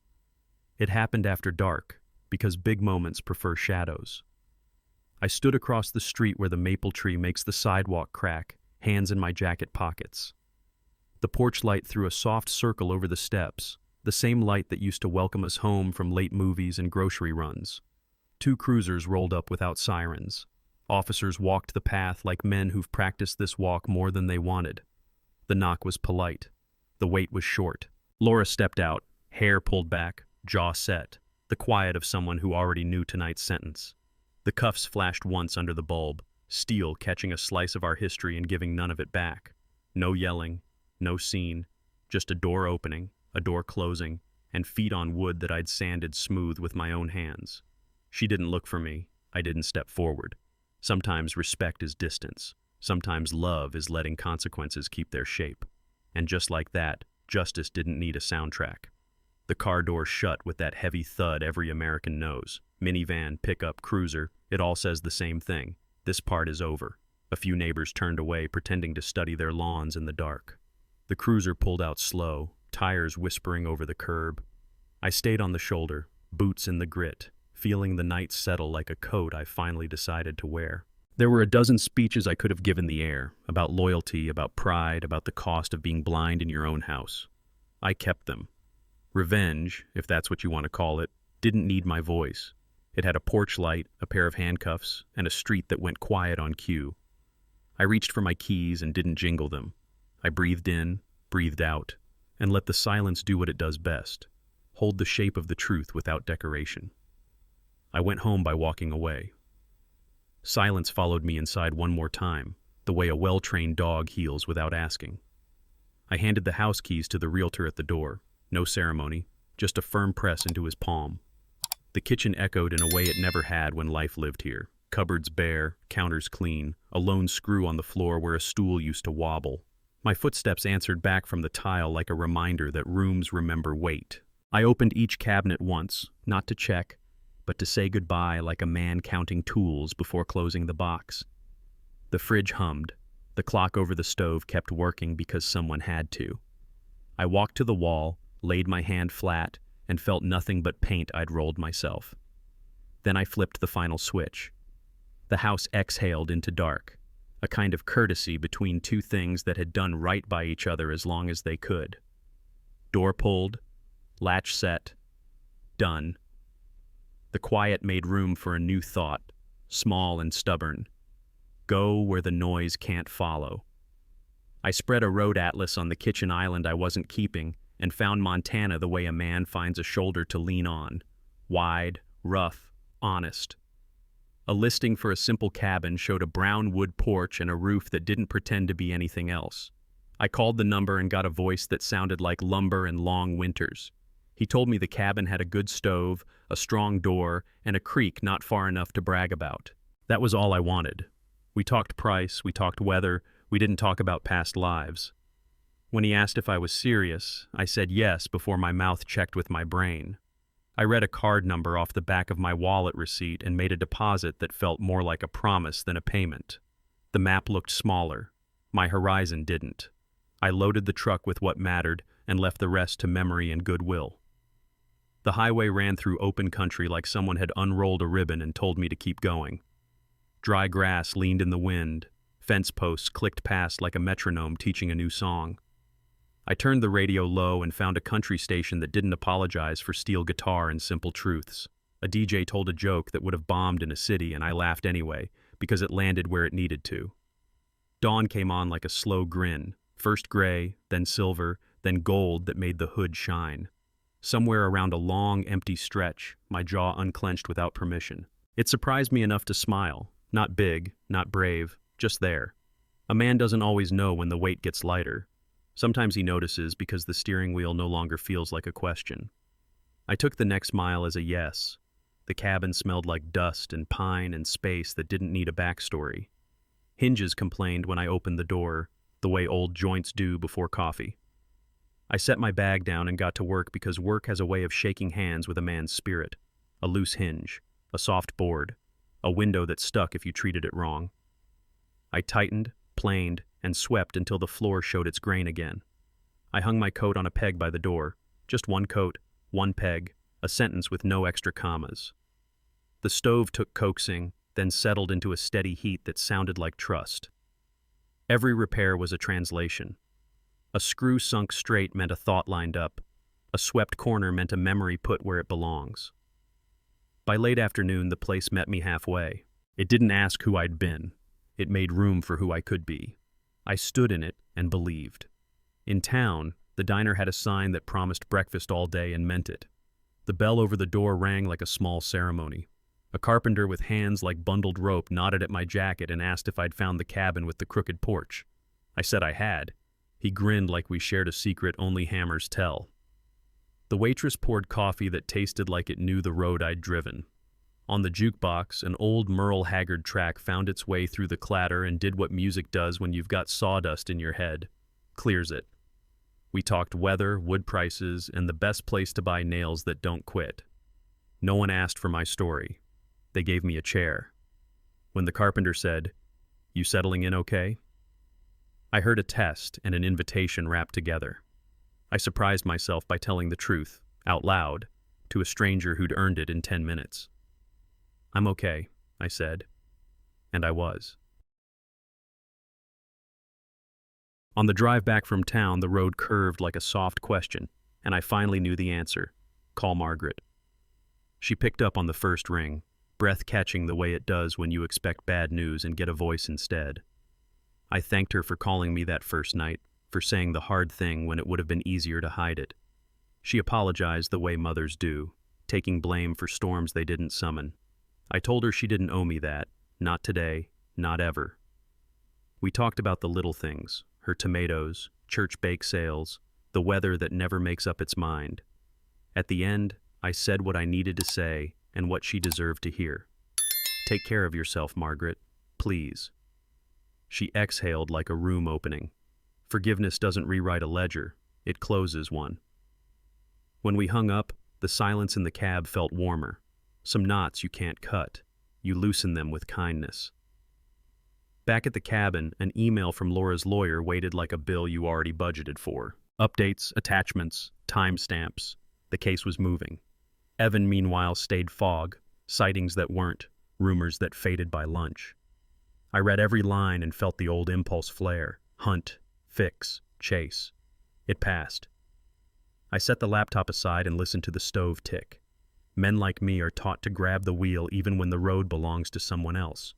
It happened after dark, because big moments prefer shadows. I stood across the street where the maple tree makes the sidewalk crack, hands in my jacket pockets. The porch light threw a soft circle over the steps, the same light that used to welcome us home from late movies and grocery runs. 2 cruisers rolled up without sirens. Officers walked the path like men who've practiced this walk more than they wanted. The knock was polite. The wait was short. Laura stepped out, hair pulled back, jaw set, the quiet of someone who already knew tonight's sentence. The cuffs flashed once under the bulb, steel catching a slice of our history and giving none of it back. No yelling, no scene, just a door opening, a door closing, and feet on wood that I'd sanded smooth with my own hands. She didn't look for me. I didn't step forward. Sometimes respect is distance. Sometimes love is letting consequences keep their shape. And just like that, justice didn't need a soundtrack. The car door shut with that heavy thud every American knows. Minivan, pickup, cruiser, it all says the same thing. This part is over. A few neighbors turned away, pretending to study their lawns in the dark. The cruiser pulled out slow, tires whispering over the curb. I stayed on the shoulder, boots in the grit, feeling the night settle like a coat I finally decided to wear. There were a dozen speeches I could have given the air, about loyalty, about pride, about the cost of being blind in your own house. I kept them. Revenge, if that's what you want to call it, didn't need my voice. It had a porch light, a pair of handcuffs, and a street that went quiet on cue. I reached for my keys and didn't jingle them. I breathed in, breathed out, and let the silence do what it does best, hold the shape of the truth without decoration. I went home by walking away. Silence followed me inside one more time, the way a well-trained dog heels without asking. I handed the house keys to the realtor at the door. No ceremony, just a firm press into his palm. The kitchen echoed in a way it never had when life lived here. Cupboards bare, counters clean, a lone screw on the floor where a stool used to wobble. My footsteps answered back from the tile like a reminder that rooms remember weight. I opened each cabinet once, not to check, but to say goodbye like a man counting tools before closing the box. The fridge hummed. The clock over the stove kept working because someone had to. I walked to the wall, laid my hand flat, and felt nothing but paint I'd rolled myself. Then I flipped the final switch. The house exhaled into dark, a kind of courtesy between two things that had done right by each other as long as they could. Door pulled, latch set, done. The quiet made room for a new thought, small and stubborn. Go where the noise can't follow. I spread a road atlas on the kitchen island I wasn't keeping and found Montana the way a man finds a shoulder to lean on. Wide, rough, honest. A listing for a simple cabin showed a brown wood porch and a roof that didn't pretend to be anything else. I called the number and got a voice that sounded like lumber and long winters. He told me the cabin had a good stove, a strong door, and a creek not far enough to brag about. That was all I wanted. We talked price, we talked weather, we didn't talk about past lives. When he asked if I was serious, I said yes before my mouth checked with my brain. I read a card number off the back of my wallet receipt and made a deposit that felt more like a promise than a payment. The map looked smaller. My horizon didn't. I loaded the truck with what mattered and left the rest to memory and goodwill. The highway ran through open country like someone had unrolled a ribbon and told me to keep going. Dry grass leaned in the wind. Fence posts clicked past like a metronome teaching a new song. I turned the radio low and found a country station that didn't apologize for steel guitar and simple truths. A DJ told a joke that would have bombed in a city, and I laughed anyway, because it landed where it needed to. Dawn came on like a slow grin, first gray, then silver, then gold that made the hood shine. Somewhere around a long, empty stretch, my jaw unclenched without permission. It surprised me enough to smile. Not big, not brave, just there. A man doesn't always know when the weight gets lighter. Sometimes he notices because the steering wheel no longer feels like a question. I took the next mile as a yes. The cabin smelled like dust and pine and space that didn't need a backstory. Hinges complained when I opened the door, the way old joints do before coffee. I set my bag down and got to work because work has a way of shaking hands with a man's spirit. A loose hinge, a soft board, a window that stuck if you treated it wrong. I tightened, planed, and swept until the floor showed its grain again. I hung my coat on a peg by the door. Just one coat, one peg, a sentence with no extra commas. The stove took coaxing, then settled into a steady heat that sounded like trust. Every repair was a translation. A screw sunk straight meant a thought lined up. A swept corner meant a memory put where it belongs. By late afternoon, the place met me halfway. It didn't ask who I'd been. It made room for who I could be. I stood in it and believed. In town, the diner had a sign that promised breakfast all day and meant it. The bell over the door rang like a small ceremony. A carpenter with hands like bundled rope nodded at my jacket and asked if I'd found the cabin with the crooked porch. I said I had. He grinned like we shared a secret only hammers tell. The waitress poured coffee that tasted like it knew the road I'd driven. On the jukebox, an old Merle Haggard track found its way through the clatter and did what music does when you've got sawdust in your head. Clears it. We talked weather, wood prices, and the best place to buy nails that don't quit. No one asked for my story. They gave me a chair. When the carpenter said, "You settling in okay?" I heard a test and an invitation wrapped together. I surprised myself by telling the truth, out loud, to a stranger who'd earned it in 10 minutes. "I'm okay," I said. And I was. On the drive back from town, the road curved like a soft question, and I finally knew the answer. Call Margaret. She picked up on the first ring, breath catching the way it does when you expect bad news and get a voice instead. I thanked her for calling me that first night, for saying the hard thing when it would have been easier to hide it. She apologized the way mothers do, taking blame for storms they didn't summon. I told her she didn't owe me that, not today, not ever. We talked about the little things, her tomatoes, church bake sales, the weather that never makes up its mind. At the end, I said what I needed to say and what she deserved to hear. Take care of yourself, Margaret. Please. She exhaled like a room opening. Forgiveness doesn't rewrite a ledger, it closes one. When we hung up, the silence in the cab felt warmer. Some knots you can't cut. You loosen them with kindness. Back at the cabin, an email from Laura's lawyer waited like a bill you already budgeted for. Updates, attachments, timestamps. The case was moving. Evan, meanwhile, stayed fog, sightings that weren't, rumors that faded by lunch. I read every line and felt the old impulse flare. Hunt, fix, chase. It passed. I set the laptop aside and listened to the stove tick. Men like me are taught to grab the wheel even when the road belongs to someone else.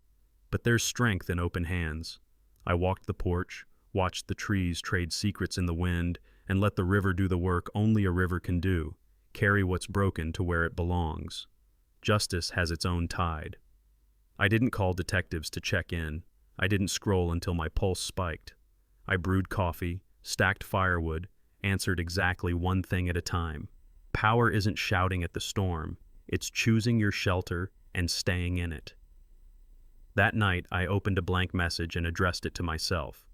But there's strength in open hands. I walked the porch, watched the trees trade secrets in the wind, and let the river do the work only a river can do, carry what's broken to where it belongs. Justice has its own tide. I didn't call detectives to check in. I didn't scroll until my pulse spiked. I brewed coffee, stacked firewood, answered exactly one thing at a time. Power isn't shouting at the storm. It's choosing your shelter and staying in it. That night, I opened a blank message and addressed it to myself.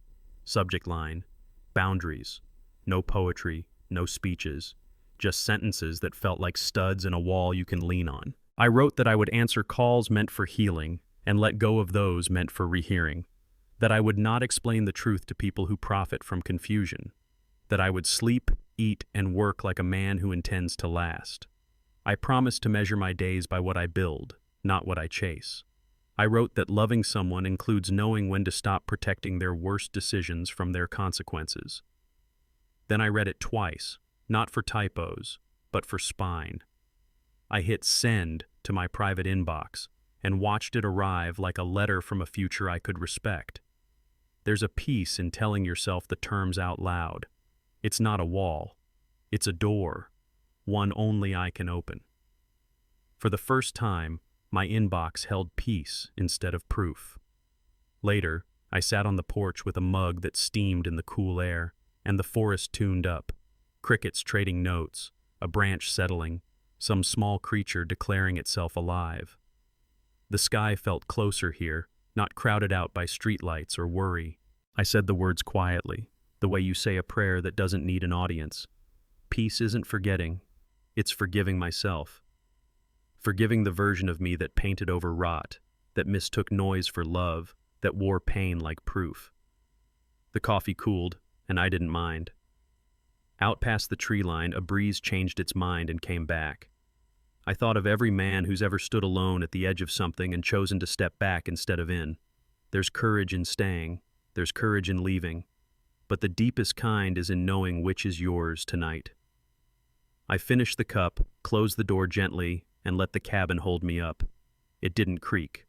Subject line, boundaries. No poetry, no speeches, just sentences that felt like studs in a wall you can lean on. I wrote that I would answer calls meant for healing and let go of those meant for rehearing, that I would not explain the truth to people who profit from confusion, that I would sleep, eat, and work like a man who intends to last. I promised to measure my days by what I build, not what I chase. I wrote that loving someone includes knowing when to stop protecting their worst decisions from their consequences. Then I read it twice, not for typos, but for spine. I hit send to my private inbox and watched it arrive like a letter from a future I could respect. There's a peace in telling yourself the terms out loud. It's not a wall. It's a door, one only I can open. For the first time, my inbox held peace instead of proof. Later, I sat on the porch with a mug that steamed in the cool air, and the forest tuned up, crickets trading notes, a branch settling, some small creature declaring itself alive. The sky felt closer here, not crowded out by streetlights or worry. I said the words quietly, the way you say a prayer that doesn't need an audience. Peace isn't forgetting, it's forgiving myself. Forgiving the version of me that painted over rot, that mistook noise for love, that wore pain like proof. The coffee cooled, and I didn't mind. Out past the tree line, a breeze changed its mind and came back. I thought of every man who's ever stood alone at the edge of something and chosen to step back instead of in. There's courage in staying, there's courage in leaving, but the deepest kind is in knowing which is yours tonight. I finished the cup, closed the door gently, and let the cabin hold me up. It didn't creak.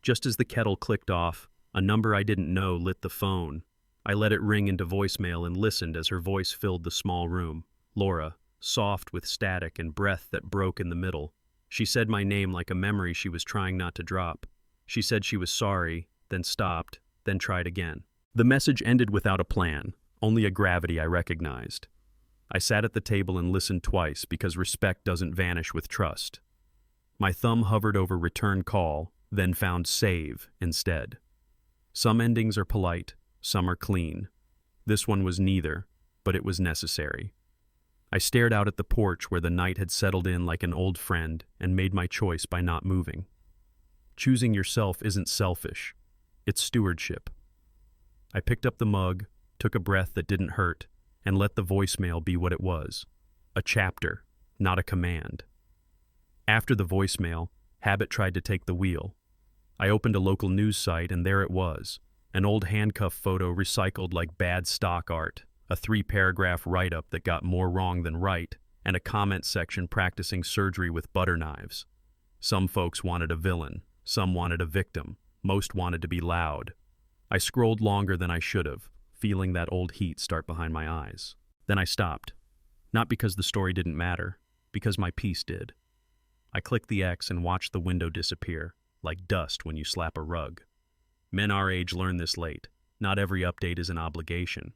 Just as the kettle clicked off, a number I didn't know lit the phone. I let it ring into voicemail and listened as her voice filled the small room. Laura, soft with static and breath that broke in the middle. She said my name like a memory she was trying not to drop. She said she was sorry, then stopped, then tried again. The message ended without a plan, only a gravity I recognized. I sat at the table and listened twice because respect doesn't vanish with trust. My thumb hovered over return call, then found save instead. Some endings are polite, some are clean. This one was neither, but it was necessary. I stared out at the porch where the night had settled in like an old friend and made my choice by not moving. Choosing yourself isn't selfish, it's stewardship. I picked up the mug, took a breath that didn't hurt, and let the voicemail be what it was. A chapter, not a command. After the voicemail, habit tried to take the wheel. I opened a local news site and there it was, an old handcuff photo recycled like bad stock art, a 3-paragraph write-up that got more wrong than right, and a comment section practicing surgery with butter knives. Some folks wanted a villain, some wanted a victim, most wanted to be loud. I scrolled longer than I should have, feeling that old heat start behind my eyes. Then I stopped. Not because the story didn't matter, because my peace did. I clicked the X and watched the window disappear, like dust when you slap a rug. Men our age learn this late. Not every update is an obligation.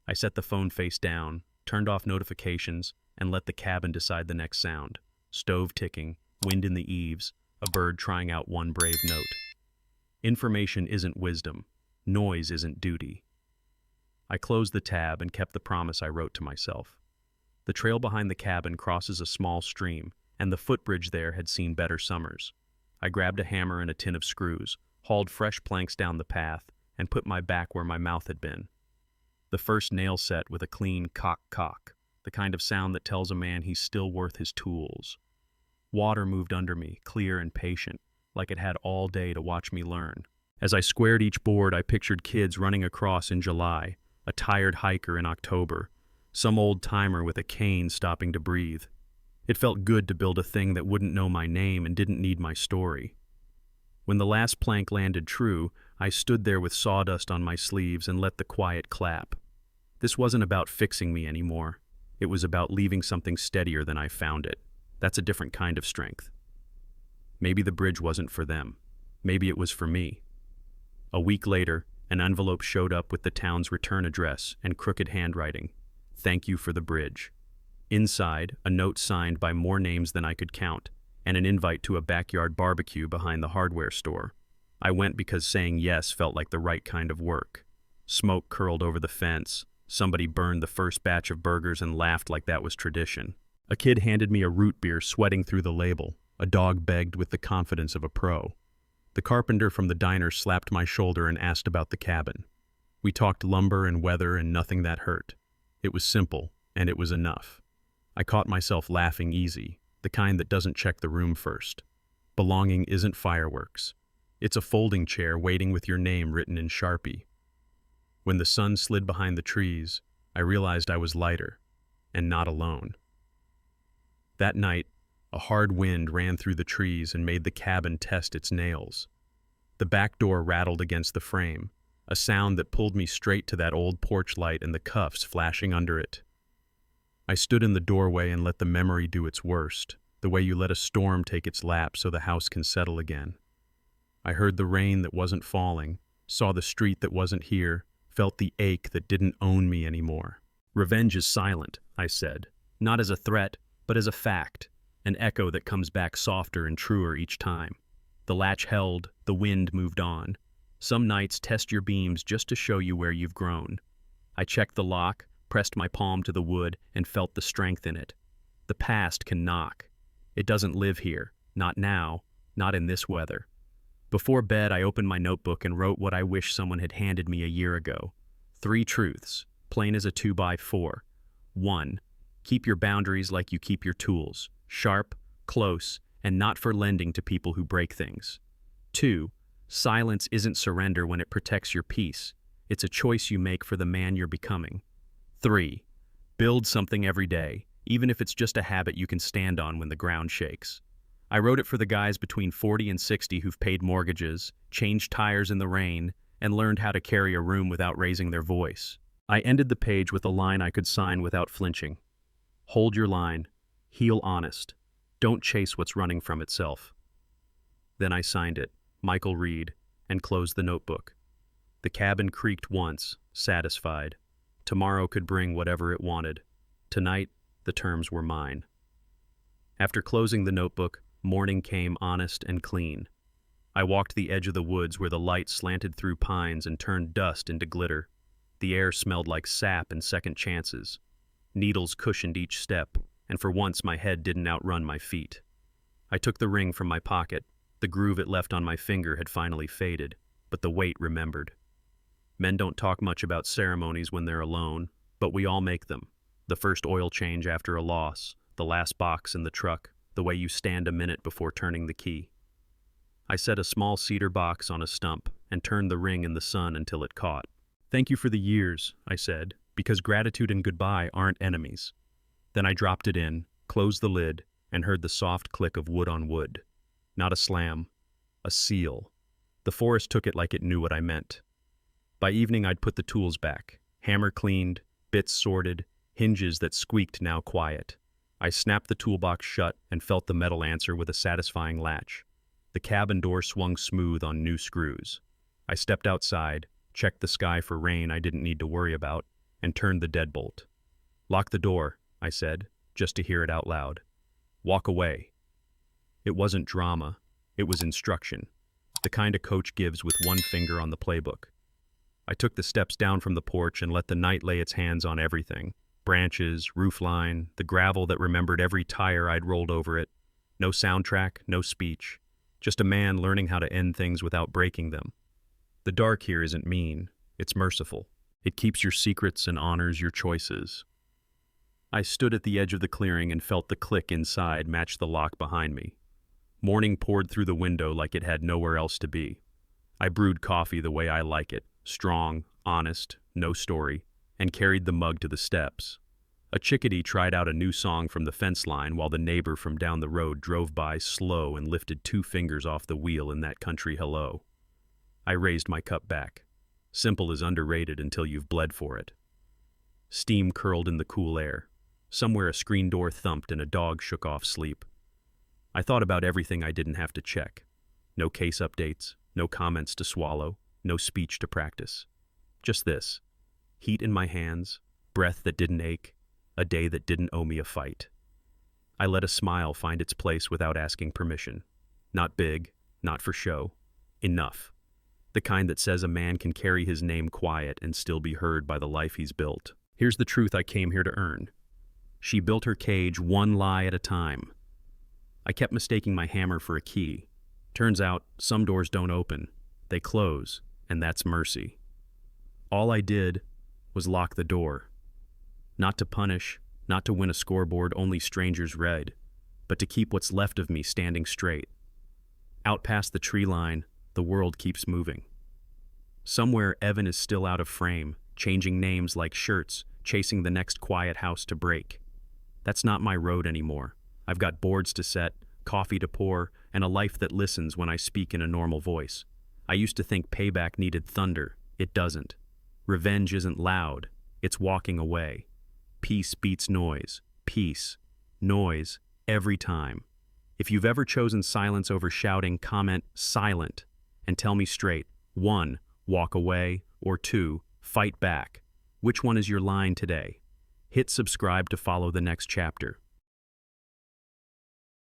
I set the phone face down, turned off notifications, and let the cabin decide the next sound. Stove ticking, wind in the eaves, a bird trying out one brave note. Information isn't wisdom. Noise isn't duty. I closed the tab and kept the promise I wrote to myself. The trail behind the cabin crosses a small stream, and the footbridge there had seen better summers. I grabbed a hammer and a tin of screws, hauled fresh planks down the path, and put my back where my mouth had been. The first nail set with a clean cock, the kind of sound that tells a man he's still worth his tools. Water moved under me, clear and patient, like it had all day to watch me learn. As I squared each board, I pictured kids running across in July, a tired hiker in October, some old-timer with a cane stopping to breathe. It felt good to build a thing that wouldn't know my name and didn't need my story. When the last plank landed true, I stood there with sawdust on my sleeves and let the quiet clap. This wasn't about fixing me anymore. It was about leaving something steadier than I found it. That's a different kind of strength. Maybe the bridge wasn't for them. Maybe it was for me. A week later, an envelope showed up with the town's return address and crooked handwriting. Thank you for the bridge. Inside, a note signed by more names than I could count, and an invite to a backyard barbecue behind the hardware store. I went because saying yes felt like the right kind of work. Smoke curled over the fence. Somebody burned the first batch of burgers and laughed like that was tradition. A kid handed me a root beer sweating through the label. A dog begged with the confidence of a pro. The carpenter from the diner slapped my shoulder and asked about the cabin. We talked lumber and weather and nothing that hurt. It was simple, and it was enough. I caught myself laughing easy, the kind that doesn't check the room first. Belonging isn't fireworks. It's a folding chair waiting with your name written in Sharpie. When the sun slid behind the trees, I realized I was lighter, and not alone. That night, a hard wind ran through the trees and made the cabin test its nails. The back door rattled against the frame, a sound that pulled me straight to that old porch light and the cuffs flashing under it. I stood in the doorway and let the memory do its worst, the way you let a storm take its lap so the house can settle again. I heard the rain that wasn't falling, saw the street that wasn't here, felt the ache that didn't own me anymore. Revenge is silent, I said, not as a threat, but as a fact, an echo that comes back softer and truer each time. The latch held, the wind moved on. Some nights test your beams just to show you where you've grown. I checked the lock, pressed my palm to the wood, and felt the strength in it. The past can knock. It doesn't live here, not now, not in this weather. Before bed, I opened my notebook and wrote what I wish someone had handed me a year ago. 3 truths, plain as a 2x4. 1. Keep your boundaries like you keep your tools, sharp, close, and not for lending to people who break things. 2. Silence isn't surrender when it protects your peace. It's a choice you make for the man you're becoming. 3. Build something every day, even if it's just a habit you can stand on when the ground shakes. I wrote it for the guys between 40 and 60 who've paid mortgages, changed tires in the rain, and learned how to carry a room without raising their voice. I ended the page with a line I could sign without flinching. Hold your line. Heal honest. Don't chase what's running from itself. Then I signed it, Michael Reed, and closed the notebook. The cabin creaked once, satisfied. Tomorrow could bring whatever it wanted. Tonight, the terms were mine. After closing the notebook, morning came honest and clean. I walked the edge of the woods where the light slanted through pines and turned dust into glitter. The air smelled like sap and second chances. Needles cushioned each step, and for once my head didn't outrun my feet. I took the ring from my pocket. The groove it left on my finger had finally faded, but the weight remembered. Men don't talk much about ceremonies when they're alone, but we all make them. The first oil change after a loss, the last box in the truck, the way you stand a minute before turning the key. I set a small cedar box on a stump and turned the ring in the sun until it caught. Thank you for the years, I said, because gratitude and goodbye aren't enemies. Then I dropped it in, closed the lid, and heard the soft click of wood on wood. Not a slam, a seal. The forest took it like it knew what I meant. By evening, I'd put the tools back, hammer cleaned, bits sorted, hinges that squeaked now quiet. I snapped the toolbox shut and felt the metal answer with a satisfying latch. The cabin door swung smooth on new screws. I stepped outside, checked the sky for rain I didn't need to worry about, and turned the deadbolt. "Lock the door," I said, just to hear it out loud. "Walk away." It wasn't drama, it was instruction, the kind a coach gives with one finger on the playbook. I took the steps down from the porch and let the night lay its hands on everything. Branches, roofline, the gravel that remembered every tire I'd rolled over it. No soundtrack, no speech. Just a man learning how to end things without breaking them. The dark here isn't mean, it's merciful. It keeps your secrets and honors your choices. I stood at the edge of the clearing and felt the click inside match the lock behind me. Morning poured through the window like it had nowhere else to be. I brewed coffee the way I like it, strong, honest, no story, and carried the mug to the steps. A chickadee tried out a new song from the fence line while the neighbor from down the road drove by slow and lifted 2 fingers off the wheel in that country hello. I raised my cup back. Simple is underrated until you've bled for it. Steam curled in the cool air. Somewhere a screen door thumped and a dog shook off sleep. I thought about everything I didn't have to check. No case updates, no comments to swallow, no speech to practice. Just this. Heat in my hands, breath that didn't ache, a day that didn't owe me a fight. I let a smile find its place without asking permission. Not big, not for show. Enough. The kind that says a man can carry his name quiet and still be heard by the life he's built. Here's the truth I came here to earn. She built her cage one lie at a time. I kept mistaking my hammer for a key. Turns out, some doors don't open. They close, and that's mercy. All I did was lock the door. Not to punish, not to win a scoreboard only strangers read, but to keep what's left of me standing straight. Out past the tree line, the world keeps moving. Somewhere Evan is still out of frame, changing names like shirts, chasing the next quiet house to break. That's not my road anymore. I've got boards to set, coffee to pour, and a life that listens when I speak in a normal voice. I used to think payback needed thunder. It doesn't. Revenge isn't loud. It's walking away. Peace beats noise. Peace. Noise. Every time. If you've ever chosen silence over shouting, comment silent and tell me straight. 1, walk away, or 2, fight back. Which one is your line today? Hit subscribe to follow the next chapter.